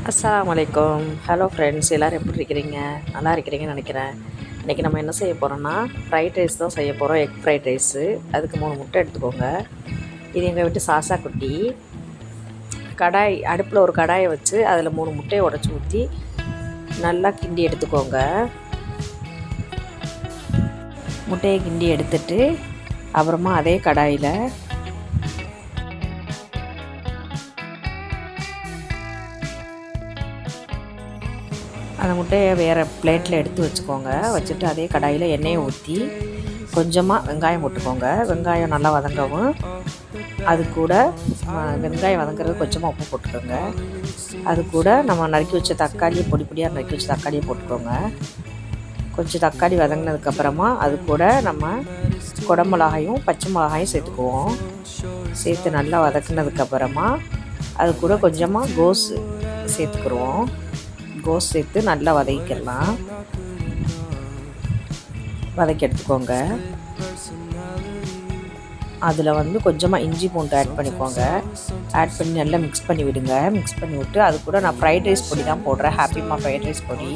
அஸ்ஸலாமு அலைக்கும். Hello friends, எல்லோரும் எப்படி இருக்கிறீங்க? நல்லா இருக்கிறீங்கன்னு நினைக்கிறேன். இன்றைக்கி நம்ம என்ன செய்ய போகிறோம்னா ஃப்ரைட் ரைஸ் தான் செய்ய போகிறோம். Egg fried rice. அதுக்கு 3 முட்டை எடுத்துக்கோங்க. இது எங்கள் வீட்டு சாசா குட்டி. கடாய் அடுப்பில் ஒரு கடாயை வச்சு அதில் 3 முட்டையை உடச்சி ஊற்றி நல்லா கிண்டி எடுத்துக்கோங்க. முட்டையை கிண்டி எடுத்துட்டு அப்புறமா அதே கடாயில் அந்த முட்டையை வேறு பிளேட்டில் எடுத்து வச்சுக்கோங்க. வச்சுட்டு அதே கடாயில் எண்ணெயை ஊற்றி கொஞ்சமாக வெங்காயம் போட்டுக்கோங்க. வெங்காயம் நல்லா வதங்கவும் அது கூட வெங்காயம் வதங்கிறது கொஞ்சமாக உப்பு போட்டுக்கோங்க. அது கூட நம்ம நறுக்கி வச்ச தக்காளியை பொடி பொடியாக நறுக்கி வச்ச தக்காளியை போட்டுக்கோங்க. கொஞ்சம் தக்காளி வதங்கினதுக்கப்புறமா அது கூட நம்ம குடமிளகாயும் பச்சை மிளகாயும் சேர்த்துக்குவோம். சேர்த்து நல்லா வதக்குனதுக்கப்புறமா அது கூட கொஞ்சமாக கோஸ் சேர்த்துக்குருவோம். கோஸ் சேர்த்து நல்லா வதக்கிடலாம். வதக்கி எடுத்துக்கோங்க. அதில் கொஞ்சமாக இஞ்சி பூண்டு ஆட் பண்ணிக்கோங்க. ஆட் பண்ணி நல்லா மிக்ஸ் பண்ணி விடுங்க. மிக்ஸ் பண்ணி விட்டு அது கூட நான் ஃப்ரைட் ரைஸ் பொடி தான் போடுறேன். ஹாப்பிமா ஃப்ரைட் ரைஸ் பொடி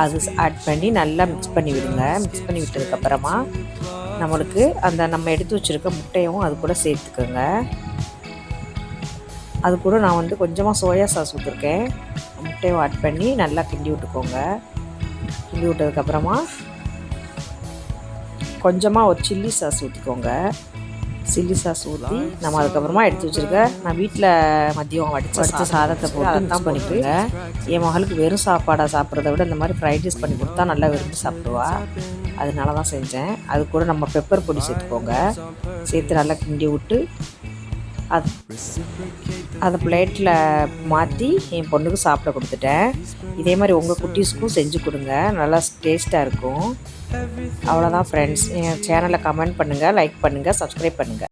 அது ஆட் பண்ணி நல்லா மிக்ஸ் பண்ணி விடுங்க. மிக்ஸ் பண்ணி விட்டதுக்கப்புறமா நம்மளுக்கு நம்ம எடுத்து வச்சுருக்க முட்டையும் அது கூட சேர்த்துக்கோங்க. அது கூட நான் கொஞ்சமாக சோயா சாஸ் ஊற்றிருக்கேன். முட்டையை ஆட் பண்ணி நல்லா கிண்டி விட்டுக்கோங்க. கிண்டி விட்டதுக்கப்புறமா கொஞ்சமாக ஒரு சில்லி சாஸ் ஊற்றிக்கோங்க. சில்லி சாஸ் ஊற்றி நம்ம அதுக்கப்புறமா எடுத்து வச்சுருக்க நான் வீட்டில் மதியம் வடித்த சாதத்தை போட்டு தான் பண்ணிக்கோங்க. என் மகளுக்கு வெறும் சாப்பாடாக சாப்பிட்றத விட இந்த மாதிரி ஃப்ரைட் ரைஸ் பண்ணி கொடுத்தா நல்லா விரும்பி சாப்பிடுவா. அதனால தான் செஞ்சேன். அது கூட நம்ம பெப்பர் பொடி சேர்த்துக்கோங்க. சேர்த்து நல்லா கிண்டி விட்டு அதை பிளேட்டில் மாற்றி என் பொண்ணுக்கு சாப்பிட கொடுத்துட்டேன். இதே மாதிரி உங்கள் குட்டீஸ்க்கும் செஞ்சு கொடுங்க. நல்லா டேஸ்ட்டாக இருக்கும். அவ்வளோதான் ஃப்ரெண்ட்ஸ். என் சேனலை கமெண்ட் பண்ணுங்கள், லைக் பண்ணுங்கள், சப்ஸ்கிரைப் பண்ணுங்கள்.